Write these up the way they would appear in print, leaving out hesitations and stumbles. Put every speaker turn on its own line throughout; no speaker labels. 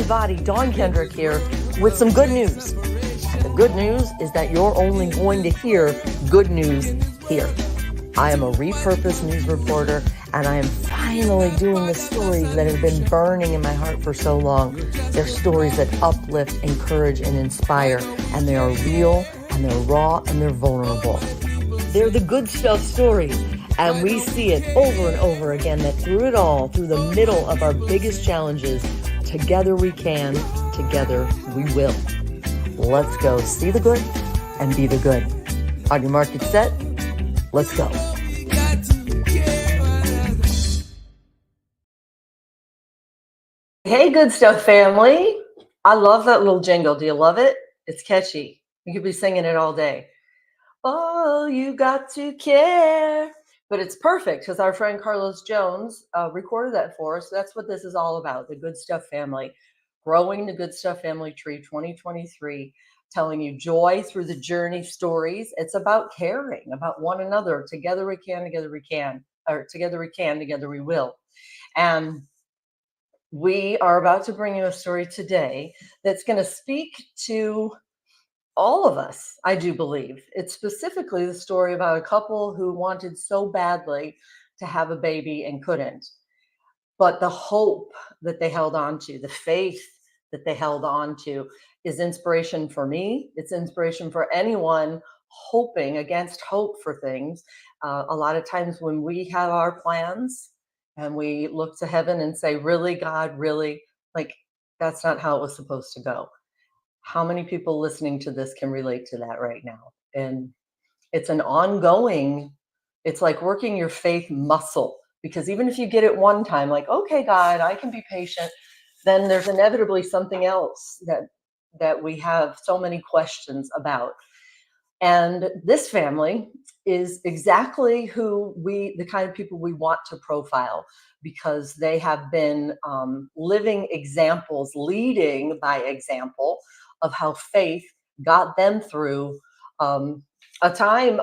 everybody. Dawn Kendrick here with some good news. And the good news is that you're only going to hear good news here. I am a repurposed news reporter, and I am finally doing the stories that have been burning in my heart for so long. They're stories that uplift, encourage, and inspire, and they are real, and they're raw, and they're vulnerable. They're the good stuff stories, and we see it over and over again that through it all, through the middle of our biggest challenges, together we can, together we will. Let's go see the good and be the good. On your mark, get set. Let's go. Hey, good stuff, family. I love that little jingle. Do you love it? It's catchy. You could be singing it all day. Oh, you got to care. But it's perfect because our friend Carlos Jones recorded that for us. That's what this is all about, the Good Stuff family. Growing the Good Stuff family tree 2023, telling you joy through the journey stories. It's about caring about one another. Together we can, together we can. Or together we can, together we will. And we are about to bring you a story today that's going to speak to all of us, I do believe. It's specifically the story about a couple who wanted so badly to have a baby and couldn't. But the hope that they held on to, the faith that they held on to is inspiration for me. It's inspiration for anyone hoping against hope for things. A lot of times when we have our plans and we look to heaven and say, really, God, really? Like, that's not how it was supposed to go. How many people listening to this can relate to that right now? And it's an ongoing, it's like working your faith muscle, because even if you get it one time, like, okay, God, I can be patient, then there's inevitably something else that we have so many questions about. And this family is exactly the kind of people we want to profile, because they have been living examples, leading by example of how faith got them through a time,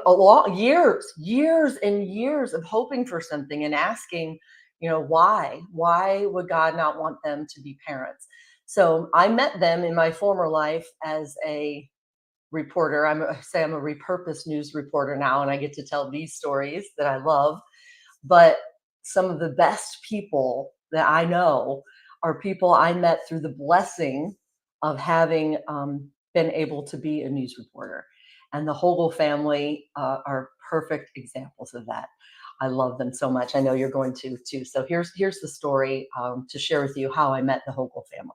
years and years of hoping for something and asking, why would God not want them to be parents? So I met them in my former life as a reporter. I'm a repurposed news reporter now, and I get to tell these stories that I love. But some of the best people that I know are people I met through the blessing of having been able to be a news reporter. And the Hogle family are perfect examples of that. I love them so much. I know you're going to too. So here's the story to share with you how I met the Hogle family.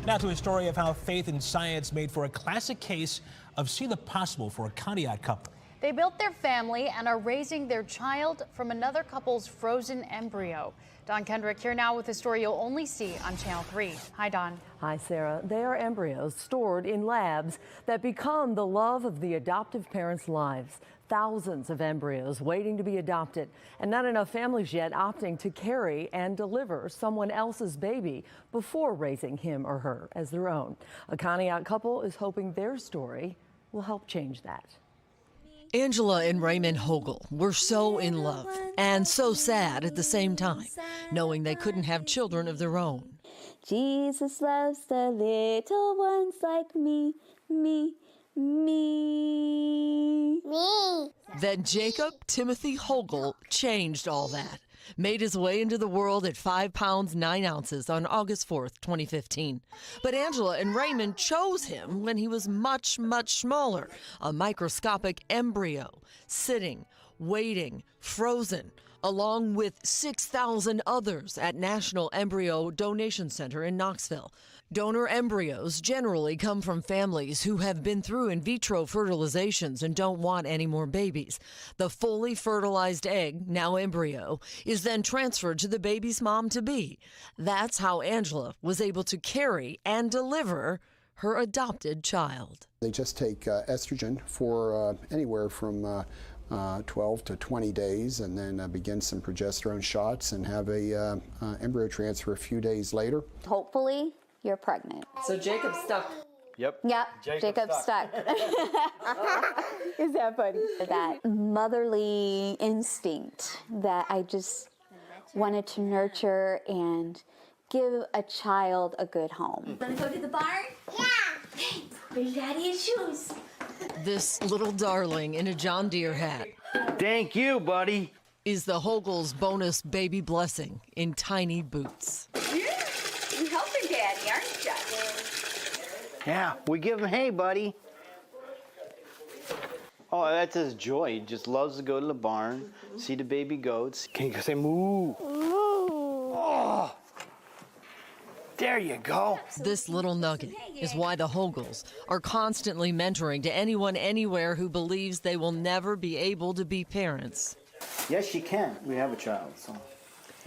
Now to a story of how faith and science made for a classic case of see the possible for a Conneaut couple.
They built their family and are raising their child from another couple's frozen embryo. Dawn Kendrick here now with a story you'll only see on Channel 3. Hi, Dawn.
Hi, Sarah. They are embryos stored in labs that become the love of the adoptive parents' lives. Thousands of embryos waiting to be adopted, and not enough families yet opting to carry and deliver someone else's baby before raising him or her as their own. A Conneaut couple is hoping their story will help change that.
Angela and Raymond Hogle were so in love and so sad at the same time, knowing they couldn't have children of their own.
Jesus loves the little ones like me.
Then Jacob Timothy Hogle changed all that, made his way into the world at 5 pounds 9 ounces on August 4th, 2015. But Angela and Raymond chose him when he was much, much smaller, a microscopic embryo, sitting, waiting, frozen, along with 6,000 others at National Embryo Donation Center in Knoxville. Donor embryos generally come from families who have been through in vitro fertilizations and don't want any more babies. The fully fertilized egg, now embryo, is then transferred to the baby's mom-to-be. That's how Angela was able to carry and deliver her adopted child.
They just take estrogen for anywhere from 12 to 20 days, and then begin some progesterone shots and have a embryo transfer a few days later.
Hopefully, you're pregnant.
So Jacob's stuck.
Yep, Jacob's stuck. Is that funny? That motherly instinct that I just wanted to nurture and give a child a good home.
Wanna go to the barn? Yeah. Put your daddy his shoes.
This little darling in a John Deere hat
Thank you, buddy.
is the Hogle's bonus baby blessing in tiny boots.
You helping daddy, aren't you?
Yeah, we give him, hey, buddy. Oh, that's his joy. He just loves to go to the barn, see the baby goats. Can you say moo? Oh, there you go.
This little nugget is why the Hogles are constantly mentoring to anyone anywhere who believes they will never be able to be parents.
Yes, you can. We have a child, so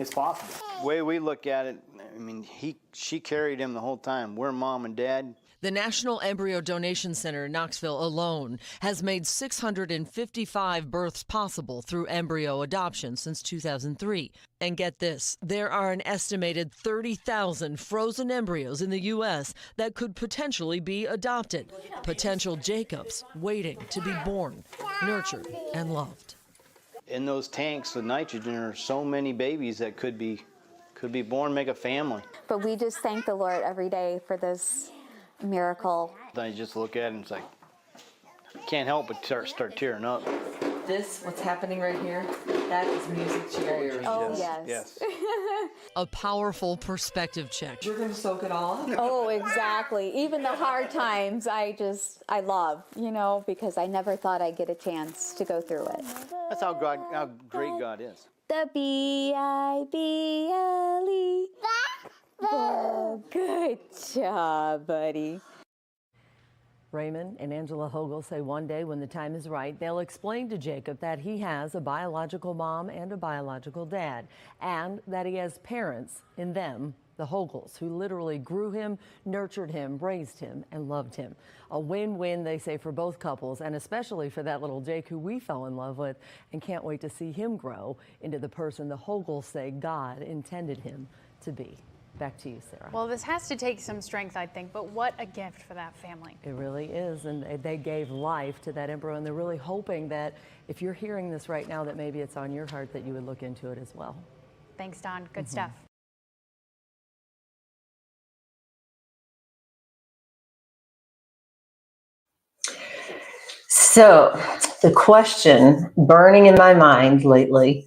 it's possible. The way we look at it, I mean, she carried him the whole time. We're mom and dad.
The National Embryo Donation Center in Knoxville alone has made 655 births possible through embryo adoption since 2003. And get this, there are an estimated 30,000 frozen embryos in the U.S. that could potentially be adopted. Potential Jacobs waiting to be born, nurtured, and loved.
In those tanks with nitrogen are so many babies that could be born, make a family.
But we just thank the Lord every day for this miracle.
I just look at it and it's like, can't help but start tearing up.
This, what's happening right here, that is music to your ears.
Oh, yes.
A powerful perspective check.
You're going to soak it all up.
Oh, exactly. Even the hard times, I love, because I never thought I'd get a chance to go through it.
That's how great God is.
The Bible. Oh, good job, buddy.
Raymond and Angela Hogle say one day when the time is right, they'll explain to Jacob that he has a biological mom and a biological dad, and that he has parents in them, the Hogles, who literally grew him, nurtured him, raised him, and loved him. A win-win, they say, for both couples, and especially for that little Jake who we fell in love with and can't wait to see him grow into the person the Hogles say God intended him to be. Back to you, Sarah.
Well, this has to take some strength, I think, but what a gift for that family.
It really is, and they gave life to that embryo, and they're really hoping that if you're hearing this right now, that maybe it's on your heart that you would look into it as well.
Thanks, Don. Good stuff.
So, the question burning in my mind lately,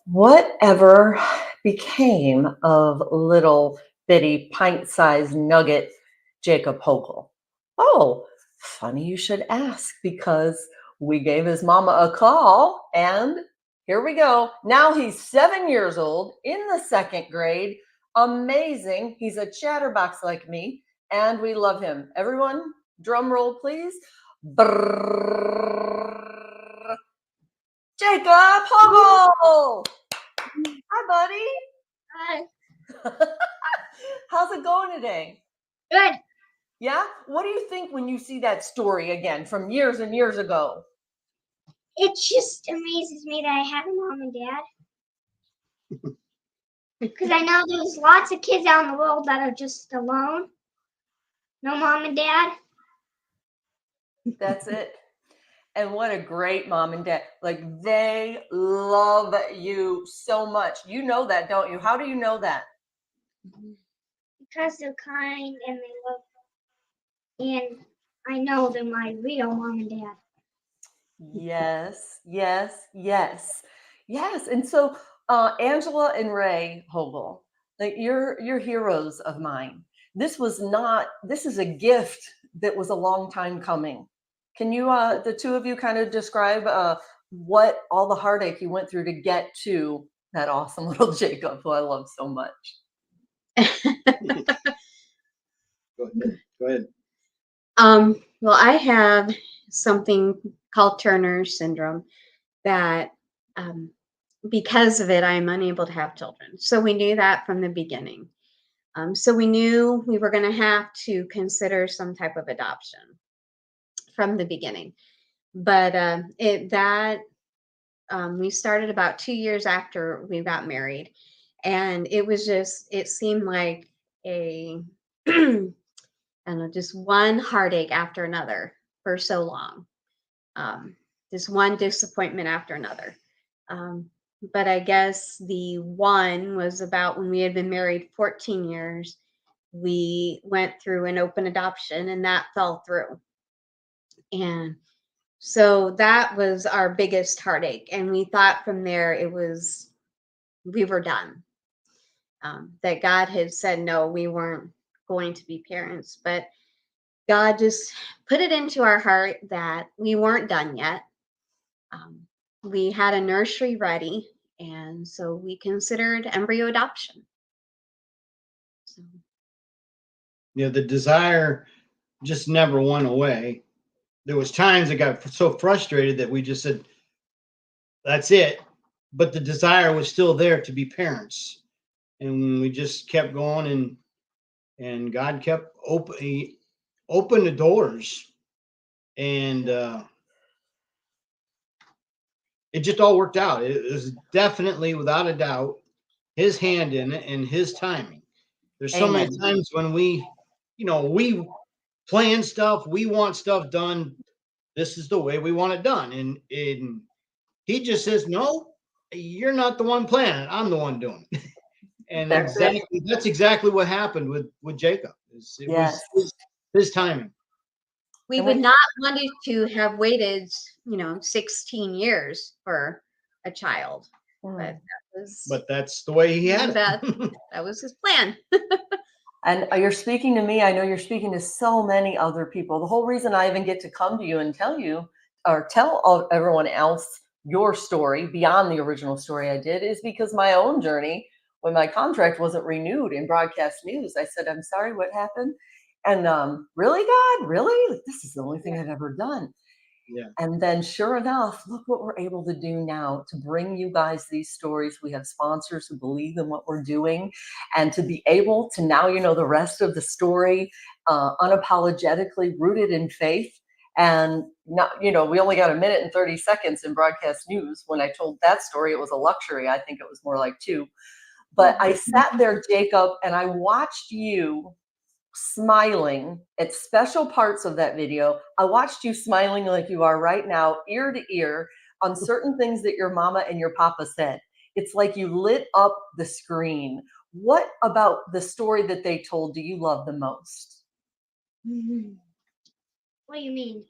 whatever became of little bitty pint-sized nugget Jacob Hogle? Oh, funny you should ask, because we gave his mama a call and here we go. Now he's 7 years old in the 2nd grade. Amazing. He's a chatterbox like me and we love him. Everyone, drum roll, please. Brrr. Jacob Hogle! Hi, buddy.
Hi.
How's it going today?
Good.
Yeah? What do you think when you see that story again from years and years ago?
It just amazes me that I have a mom and dad. Because I know there's lots of kids out in the world that are just alone. No mom and dad.
That's it. And what a great mom and dad. Like, they love you so much. You know that, don't you? How do you know that?
Because they're kind and they love me. And I know they're my real mom and dad.
Yes, yes, yes, yes. And so, Angela and Ray Hogle, like you're heroes of mine. This is a gift that was a long time coming. Can you, the two of you, kind of describe what all the heartache you went through to get to that awesome little Jacob, who I love so much?
Go ahead.
Well, I have something called Turner syndrome that because of it, I'm unable to have children. So we knew that from the beginning. So we knew we were going to have to consider some type of adoption from the beginning. But we started about 2 years after we got married. And it was it seemed like I don't know, just one heartache after another for so long. Just one disappointment after another. But I guess the one was about when we had been married 14 years. We went through an open adoption and that fell through. And so that was our biggest heartache. And we thought from there we were done. That God had said, no, we weren't going to be parents. But God just put it into our heart that we weren't done yet. We had a nursery ready. And so we considered embryo adoption. So.
You know, the desire just never went away. There was times I got so frustrated that we just said, that's it. But the desire was still there to be parents. And we just kept going, and God kept he opened the doors. And it just all worked out. It was definitely, without a doubt, his hand in it and his timing. There's so many times when we plan stuff, we want stuff done. This is the way we want it done. And he just says, no, you're not the one planning. I'm the one doing it. And that's exactly what happened with Jacob. It was his timing.
We would not wanted to have waited, 16 years for a child. But
that's the way he had it.
That was his plan.
And you're speaking to me. I know you're speaking to so many other people. The whole reason I even get to come to you and tell you or tell everyone else your story beyond the original story I did is because my own journey, when my contract wasn't renewed in broadcast news, I said, I'm sorry, what happened? And really, God, really? This is the only thing I've ever done.
Yeah.
And then sure enough, look what we're able to do now to bring you guys these stories. We have sponsors who believe in what we're doing, and to be able to now, the rest of the story, unapologetically rooted in faith. And not, we only got 1 minute and 30 seconds in broadcast news. When I told that story, it was a luxury. I think it was more like 2. But I sat there, Jacob, and I watched you smiling at special parts of that video. I watched you smiling like you are right now, ear to ear, on certain things that your mama and your papa said. It's like you lit up the screen. What about the story that they told do you love the most?
What do you mean?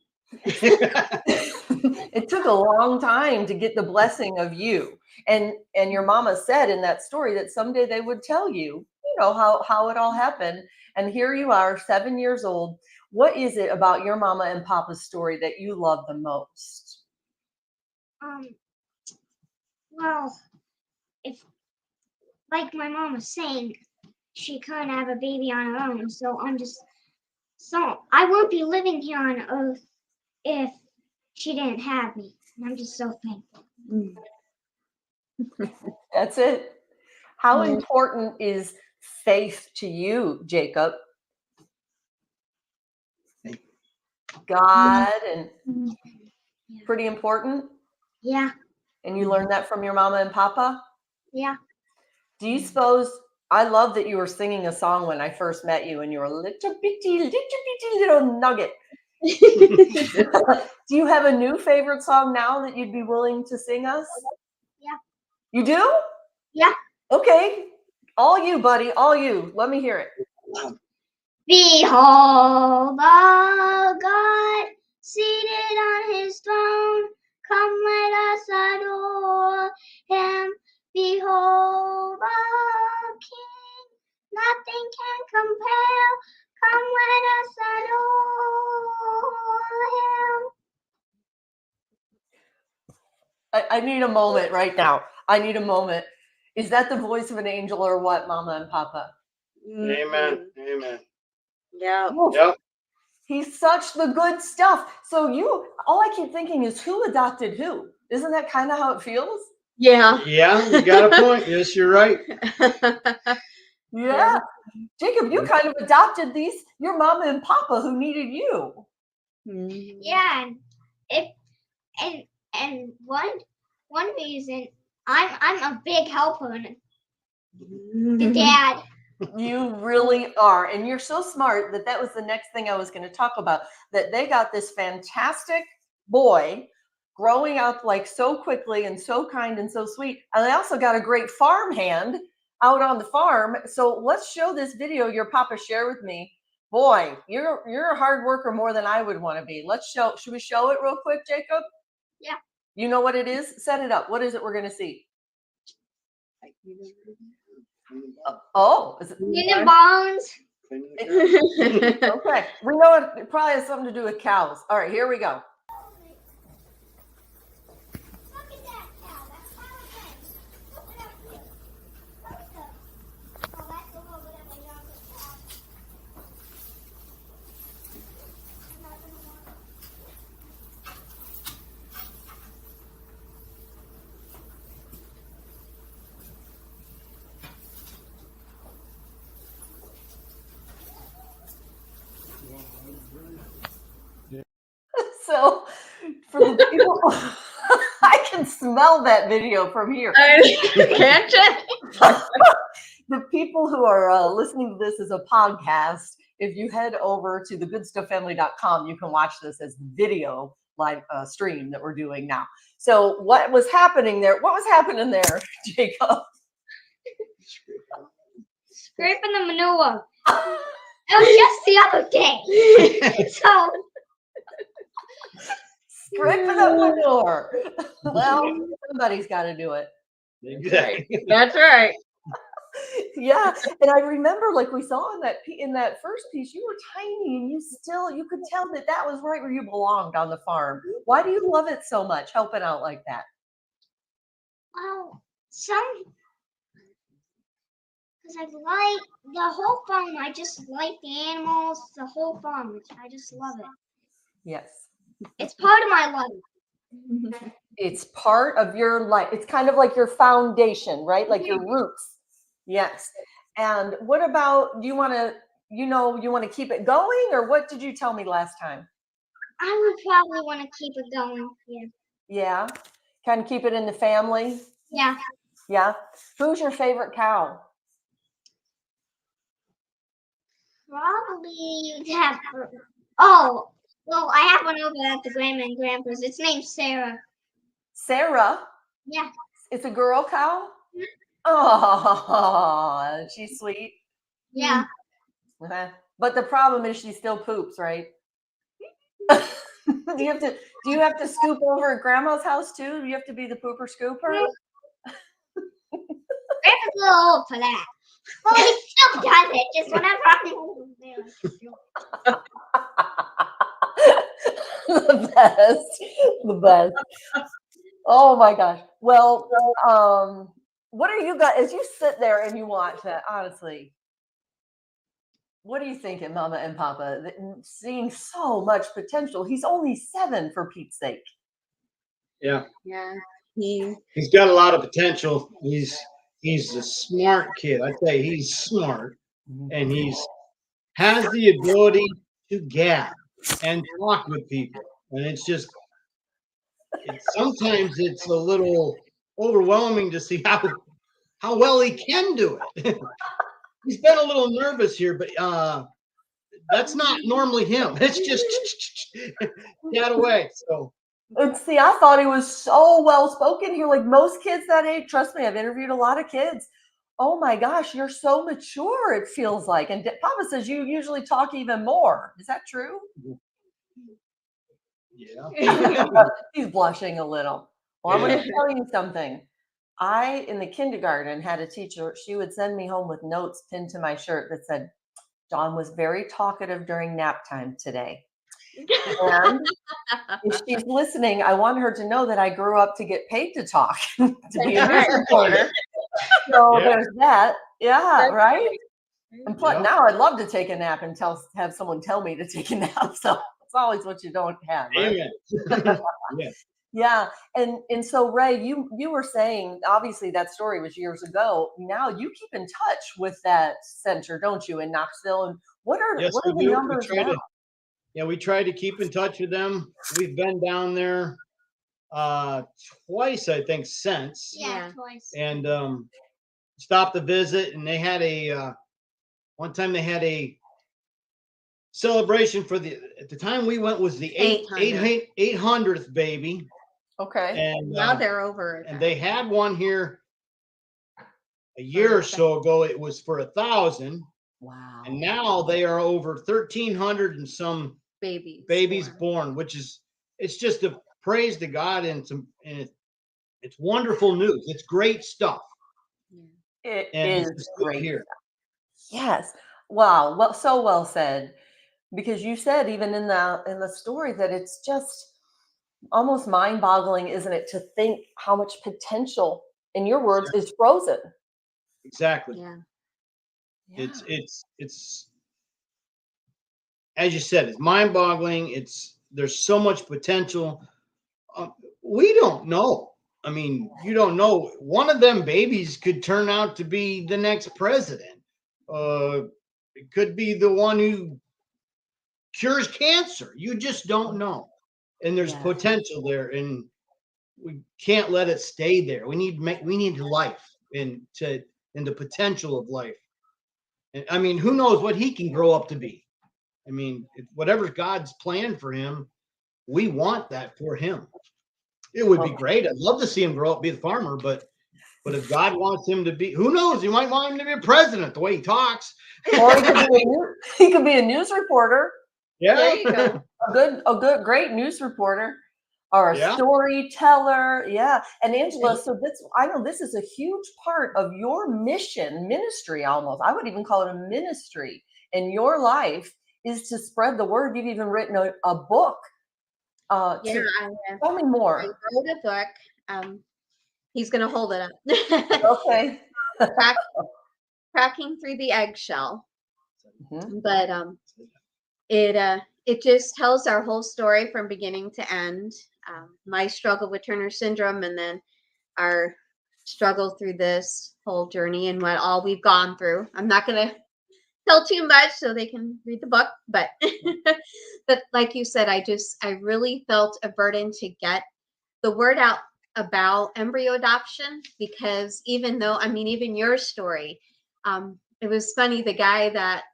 It took a long time to get the blessing of you. And your mama said in that story that someday they would tell you, how it all happened. And here you are, 7 years old. What is it about your mama and papa's story that you love the most?
Well, if, like my mom was saying, she couldn't have a baby on her own. So I won't be living here on earth if she didn't have me. And I'm just so thankful.
That's it. How important is faith to you, Jacob? God and pretty important?
Yeah.
And you learned that from your mama and papa?
Yeah.
Do you suppose, I love that you were singing a song when I first met you and you were a little bitty little nugget. Do you have a new favorite song now that you'd be willing to sing us?
Yeah.
You do?
Yeah.
Okay. All you, buddy. All you. Let me hear it.
Behold the God seated on his throne. Come, let us adore him. Behold the King. Nothing can compare. Come, let us adore him.
I need a moment right now. I need a moment. Is that the voice of an angel or what, Mama and Papa?
Amen. Amen.
Yeah.
Yep.
He's such the good stuff. So all I keep thinking is who adopted who? Isn't that kind of how it feels?
Yeah.
Yeah, you got a point. Yes, you're right.
Yeah. Jacob, you kind of adopted your mama and papa who needed you.
Yeah, and one reason I'm a big helper in the dad.
You really are. And you're so smart that was the next thing I was going to talk about, that they got this fantastic boy growing up like so quickly and so kind and so sweet. And I also got a great farm hand out on the farm. So let's show this video your papa shared with me. Boy, you're a hard worker more than I would want to be. Let's show. Should we show it real quick, Jacob?
Yeah.
You know what it is? Set it up. What is it we're going to see? Oh, is it
Cleaning bones.
okay. We know it probably has something to do with cows. All right, here we go. So for the people, I can smell that video from here.
Can't you?
The people who are listening to this as a podcast, if you head over to thegoodstufffamily.com, you can watch this as the video live stream that we're doing now. So what was happening there? What was happening there, Jacob?
Scraping the manure. It was just the other day. So
Scraping up manure. Well, somebody's got to do it.
Exactly.
That's right.
Yeah, and I remember, like we saw in that first piece, you were tiny, and you could tell that was right where you belonged on the farm. Why do you love it so much, helping out like that?
well, because I like the whole farm. I just like the animals, the whole farm. I just love it.
Yes,
It's part of my life.
it's part of your life. It's kind of like your foundation, right? Like your roots. Yes. And what about, do you want to keep it going, or what did you tell me last time?
I would probably want to keep it going. Yeah.
Yeah, kind of keep it in the family.
Yeah.
Yeah. Who's your favorite cow?
Probably you'd have. Oh, well, I have one over at the grandma and grandpa's. It's named Sarah.
Sarah.
Yeah.
It's a girl cow. Oh, she's sweet.
Yeah.
Okay. But the problem is she still poops, right? Do you have to scoop over at grandma's house too? Do you have to be the pooper scooper?
Grandpa's a little old for that. Well, he still does it, just whenever I'm over there.
The best. Oh my gosh. Well, what are you guys, as you sit there and you watch that, honestly, what are you thinking, Mama and Papa? Seeing so much potential. He's only 7, for Pete's sake.
Yeah.
Yeah.
He's got a lot of potential. He's a smart kid. I tell you, he's smart, and has the ability to gab and talk with people. And it's just, sometimes it's a little overwhelming to see how well he can do it. He's been a little nervous here, but that's not normally him. It's just get away. So.
And see, I thought he was so well spoken here. Like most kids that age, trust me, I've interviewed a lot of kids. Oh my gosh, you're so mature, it feels like. And Papa says you usually talk even more. Is that true?
Yeah.
He's blushing a little. Well, I'm going to tell you something. In the kindergarten, had a teacher, she would send me home with notes pinned to my shirt that said, John was very talkative during nap time today. And if she's listening, I want her to know that I grew up to get paid to talk, to be a news reporter. So there's that. Yeah, right? And plus, now I'd love to take a nap and have someone tell me to take a nap. So it's always what you don't have. Right?
Yeah.
Yeah. And so Ray, you were saying, obviously that story was years ago. Now you keep in touch with that center, don't you, in Knoxville? And what are the numbers now?
We try to keep in touch with them. We've been down there twice, I think, since.
Yeah, twice.
And stopped the visit, and they had one time they had a celebration for at the time we went was the 800th baby.
Okay.
And
Now they're over.
and they had one here a year or so ago. It was for 1,000.
Wow.
And now they are over 1,300 and some babies born, which is, it's just a praise to God, and it's wonderful news. It's great stuff.
It
And
is
it's just good to
great.
hear.
Yes. Wow. Well, so well said. Because you said even in the story that it's just almost mind-boggling, isn't it, to think how much potential, in your words, is frozen.
Exactly.
Yeah.
It's as you said, it's mind-boggling. There's so much potential. We don't know. I mean, you don't know. One of them babies could turn out to be the next president. It could be the one who cures cancer. You just don't know. And there's potential there, and we can't let it stay there. We need life and the potential of life. And I mean, who knows what he can grow up to be? I mean, whatever God's plan for him, we want that for him. It would be great. I'd love to see him grow up, be a farmer, but if God wants him to be, who knows? He might want him to be a president the way he talks.
Or he could be a news reporter.
Yeah.
There you go. A good, great news reporter or a storyteller. Yeah. And Angela, so I know this is a huge part of your ministry almost. I would even call it a ministry in your life, is to spread the word. You've even written a book. Tell me more.
I wrote a book. He's going to hold it up.
Okay.
Cracking through the eggshell. But it just tells our whole story from beginning to end. My struggle with Turner syndrome, and then our struggle through this whole journey and what all we've gone through. I'm not going to tell too much so they can read the book, but but like you said, I really felt a burden to get the word out about embryo adoption, because even your story, it was funny, the guy that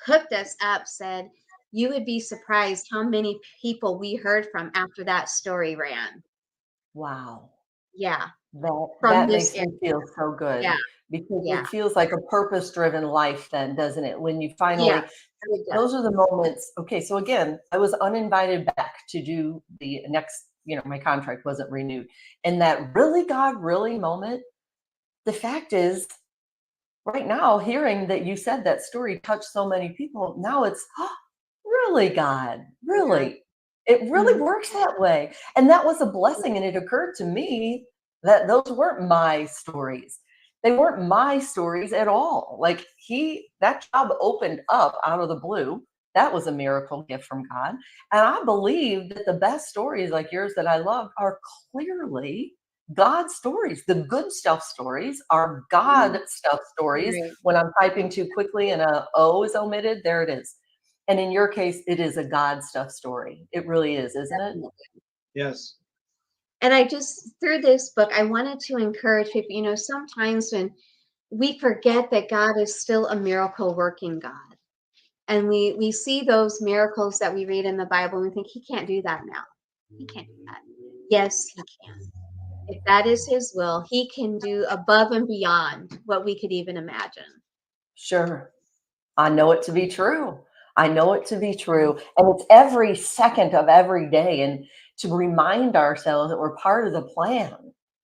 hooked us up said you would be surprised how many people we heard from after that story ran.
Wow.
Yeah.
That makes me feel so good.
Yeah.
Because it feels like a purpose-driven life then, doesn't it? When you finally, those are the moments. Okay, so again, I was uninvited back to do the next, my contract wasn't renewed. And that really God, really moment, the fact is, right now, hearing that you said that story touched so many people, now it's, really, God, really? It really works that way. And that was a blessing. And it occurred to me that those weren't my stories. They weren't my stories at all. Like that job opened up out of the blue. That was a miracle gift from God. And I believe that the best stories like yours that I love are clearly God stories. The good stuff stories are God stuff stories. When I'm typing too quickly and a O is omitted, there it is. And in your case, it is a God stuff story. It really is, isn't it?
Yes.
And through this book, I wanted to encourage people, sometimes when we forget that God is still a miracle working God. And we see those miracles that we read in the Bible, and we think he can't do that now. He can't do that. Yes, he can. If that is his will, he can do above and beyond what we could even imagine.
Sure. I know it to be true. I know it to be true. And it's every second of every day. And to remind ourselves that we're part of the plan.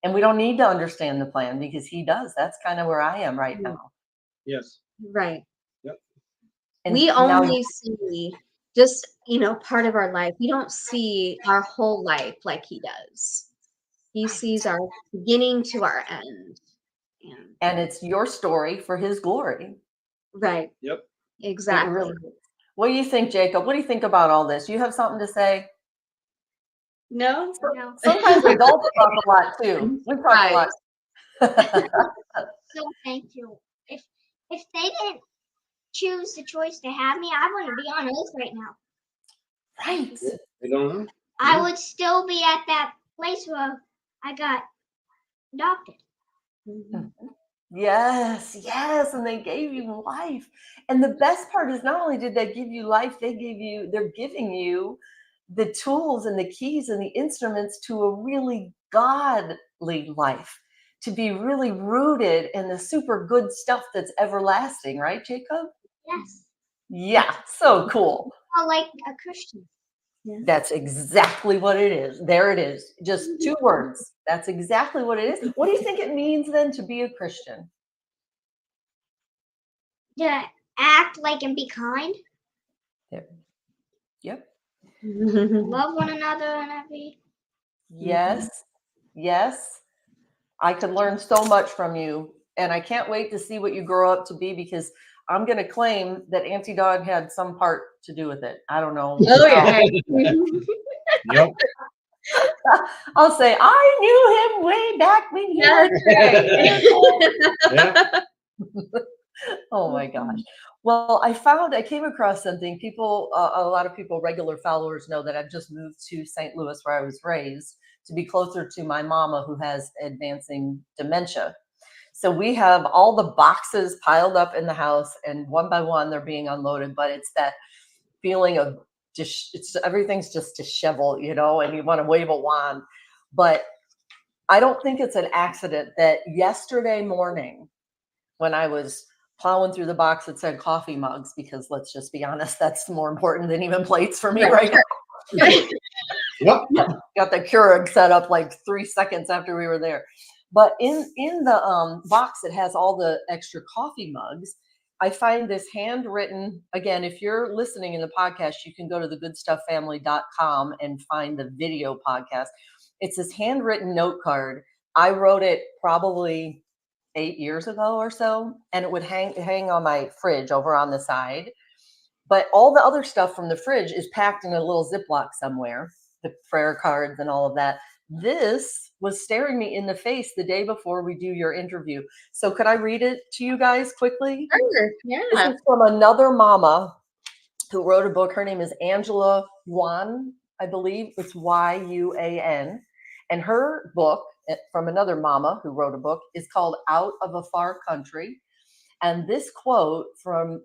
And we don't need to understand the plan because he does. That's kind of where I am right now.
Yes.
Right.
Yep.
And
we only see just, part of our life. We don't see our whole life like he does. He sees our beginning to our end.
And it's your story for his glory.
Right.
Yep.
Exactly.
Really, what do you think, Jacob? What do you think about all this? You have something to say?
No.
Sometimes adults talk a lot too. We talk a lot.
So thank you. If they didn't choose the choice to have me, I wouldn't be on earth right now.
Right.
I don't know.
I would still be at that place where I got adopted.
Yes, and they gave you life. And the best part is not only did they give you life, they're giving you the tools and the keys and the instruments to a really godly life, to be really rooted in the super good stuff that's everlasting, right, Jacob?
Yes.
Yeah, so cool.
Well, like a Christian.
That's exactly what it is. There it is. Just 2 words. That's exactly what it is. What do you think it means then to be a Christian?
To act like and be kind.
There. Yep.
Love one another and every.
Yes. Yes. I could learn so much from you, and I can't wait to see what you grow up to be, because I'm going to claim that Auntie Dog had some part to do with it. I don't know.
Oh yeah.
Yep.
I'll say I knew him way back when he was
That's right.
Oh my gosh. Well, I came across something. People, a lot of people, regular followers know that I've just moved to St. Louis, where I was raised, to be closer to my mama, who has advancing dementia. So we have all the boxes piled up in the house, and one by one they're being unloaded. But it's that feeling of just, everything's just disheveled, and you want to wave a wand. But I don't think it's an accident that yesterday morning, when I was plowing through the box that said coffee mugs, because let's just be honest, that's more important than even plates for me right now.
Yep.
Got the Keurig set up like 3 seconds after we were there. But in the box that has all the extra coffee mugs, I find this handwritten, again, if you're listening in the podcast, you can go to thegoodstufffamily.com and find the video podcast. It's this handwritten note card. I wrote it probably 8 years ago or so, and it would hang on my fridge over on the side. But all the other stuff from the fridge is packed in a little Ziploc somewhere, the prayer cards and all of that. This was staring me in the face the day before we do your interview. So could I read it to you guys quickly?
Sure.
This
Yeah.
is from another mama who wrote a book. Her name is Angela Yuan, I believe. It's Yuan. And her book, from another mama who wrote a book, is called Out of a Far Country. And this quote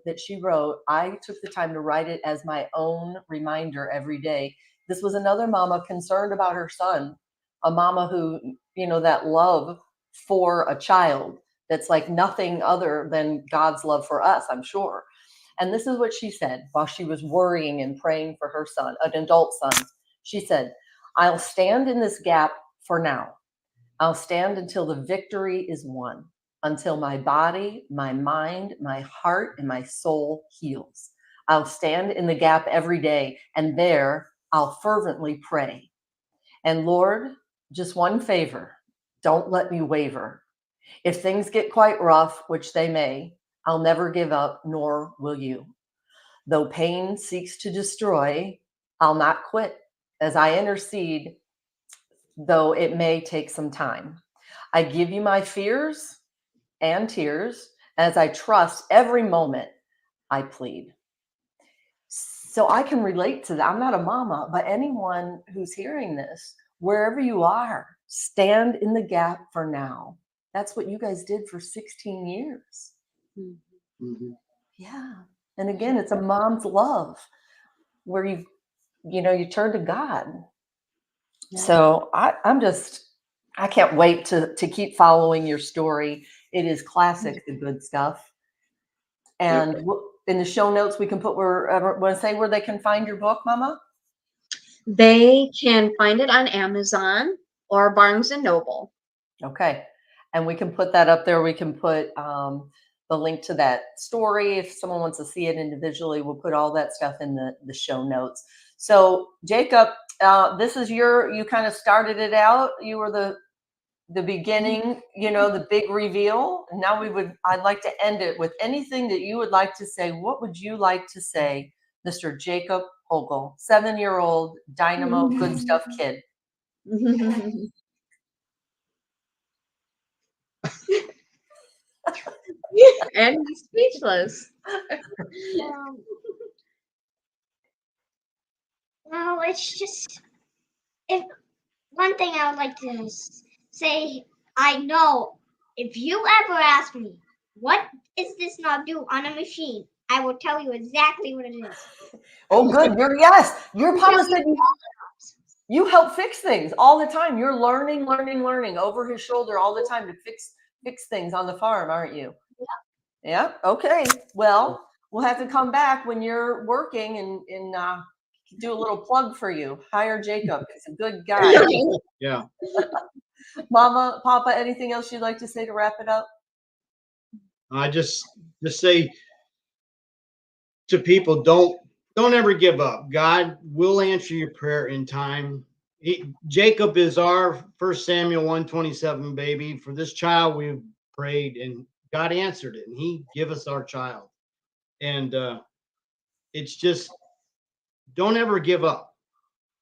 that she wrote, I took the time to write it as my own reminder every day. This was another mama concerned about her son, a mama who, that love for a child that's like nothing other than God's love for us, I'm sure. And this is what she said while she was worrying and praying for her son, an adult son. She said, I'll stand in this gap for now. I'll stand until the victory is won, until my body, my mind, my heart, and my soul heals. I'll stand in the gap every day, and there I'll fervently pray. And Lord, just one favor, don't let me waver. If things get quite rough, which they may, I'll never give up, nor will you. Though pain seeks to destroy, I'll not quit as I intercede, though it may take some time. I give you my fears and tears as I trust every moment I plead. So I can relate to that. I'm not a mama, but anyone who's hearing this, wherever you are, stand in the gap for now. That's what you guys did for 16 years.
Mhm.
Yeah. And again, it's a mom's love where you turn to God.
Yeah.
So I can't wait to keep following your story. It is classic, the good stuff. And in the show notes, we can put want to say where they can find your book, Mama?
They can find it on Amazon or Barnes and Noble.
Okay. And we can put that up there. We can put the link to that story. If someone wants to see it individually, we'll put all that stuff in the show notes. So Jacob, this is you kind of started it out. You were the beginning, the big reveal. Now I'd like to end it with anything that you would like to say. What would you like to say, Mr. Jacob Hogle, 7-year-old dynamo good stuff kid?
And he's speechless.
Well, it's just one thing I would like to say. I know if you ever ask me, what is this knob do on a machine? I will tell you exactly what it is.
Oh, good. Your papa said you help fix things all the time. You're learning over his shoulder all the time to fix things on the farm, aren't you? Yeah. Okay. Well, we'll have to come back when you're working and do a little plug for you. Hire Jacob. He's a good guy.
Yeah.
Mama, Papa, anything else you'd like to say to wrap it up?
I just say to people, don't ever give up. God will answer your prayer in time. Jacob is our 1 Samuel 1:27 baby. For this child we've prayed, and God answered it, and He give us our child. And it's just, don't ever give up,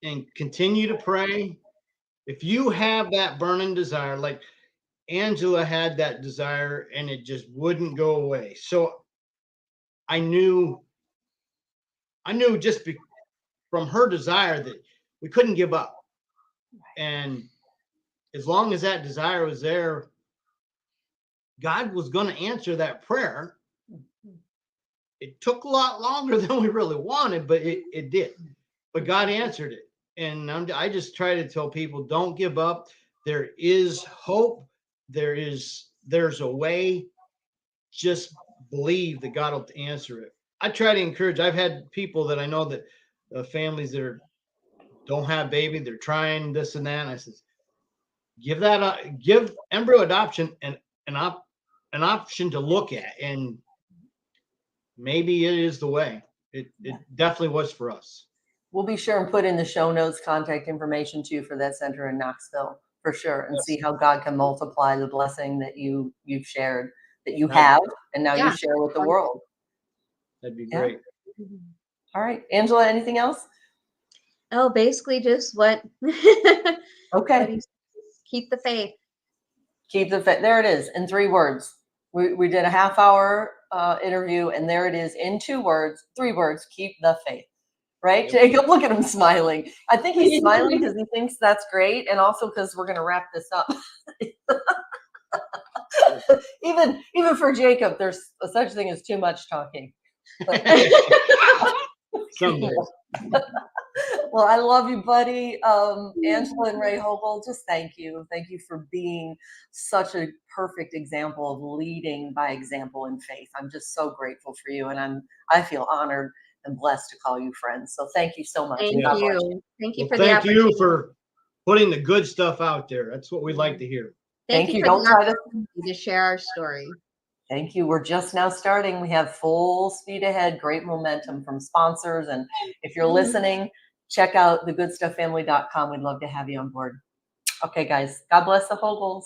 and continue to pray. If you have that burning desire, like Angela had that desire, and it just wouldn't go away. So I knew just from her desire that we couldn't give up. And as long as that desire was there, God was going to answer that prayer. It took a lot longer than we really wanted, but it did. But God answered it. And I just try to tell people, don't give up. There is hope. There's a way. Just believe that God will answer it. I try to encourage. I've had people that I know that families that don't have baby, they're trying this and that. And I says, give embryo adoption an option to look at, and maybe it is the way. It definitely was for us.
We'll be sure and put in the show notes contact information too for that center in Knoxville for sure, and see how God can multiply the blessing that you've shared, that you have, and now you share with the world.
That'd be great.
All right, Angela, anything else?
Oh, basically just what.
Okay.
Keep the faith.
Keep the faith. There it is in 3 words. We did a half-hour interview, and there it is in 3 words. Keep the faith. Right, Jacob? Look at him smiling. I think he's smiling because he thinks that's great, and also because we're going to wrap this up. even for Jacob, there's a such thing as too much talking.
Someday.
Well, I love you, buddy. Angela and Ray Hogle, just thank you. Thank you for being such a perfect example of leading by example in faith. I'm just so grateful for you, and I feel honored and blessed to call you friends. So thank you so much.
Thank you. Thank you for the
thank
opportunity.
you for putting the good stuff out there. That's what we'd like to hear.
Thank you.
Don't try
to share our story.
Thank you. We're just now starting. We have full speed ahead, great momentum from sponsors. And if you're listening, check out thegoodstufffamily.com. We'd love to have you on board. Okay, guys. God bless the Hogles.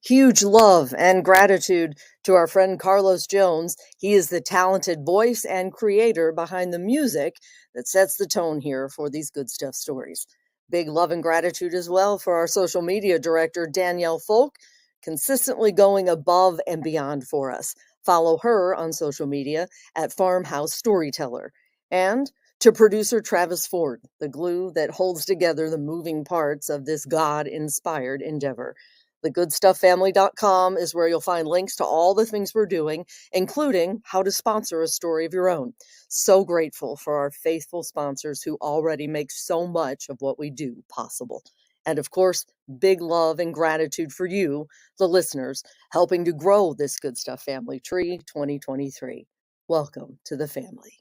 Huge love and gratitude to our friend Carlos Jones. He is the talented voice and creator behind the music that sets the tone here for these Good Stuff stories. Big love and gratitude as well for our social media director, Danielle Folk, consistently going above and beyond for us. Follow her on social media at Farmhouse Storyteller. And to producer Travis Ford, the glue that holds together the moving parts of this God-inspired endeavor. TheGoodStuffFamily.com is where you'll find links to all the things we're doing, including how to sponsor a story of your own. So grateful for our faithful sponsors who already make so much of what we do possible. And of course, big love and gratitude for you, the listeners, helping to grow this Good Stuff family tree 2023. Welcome to the family.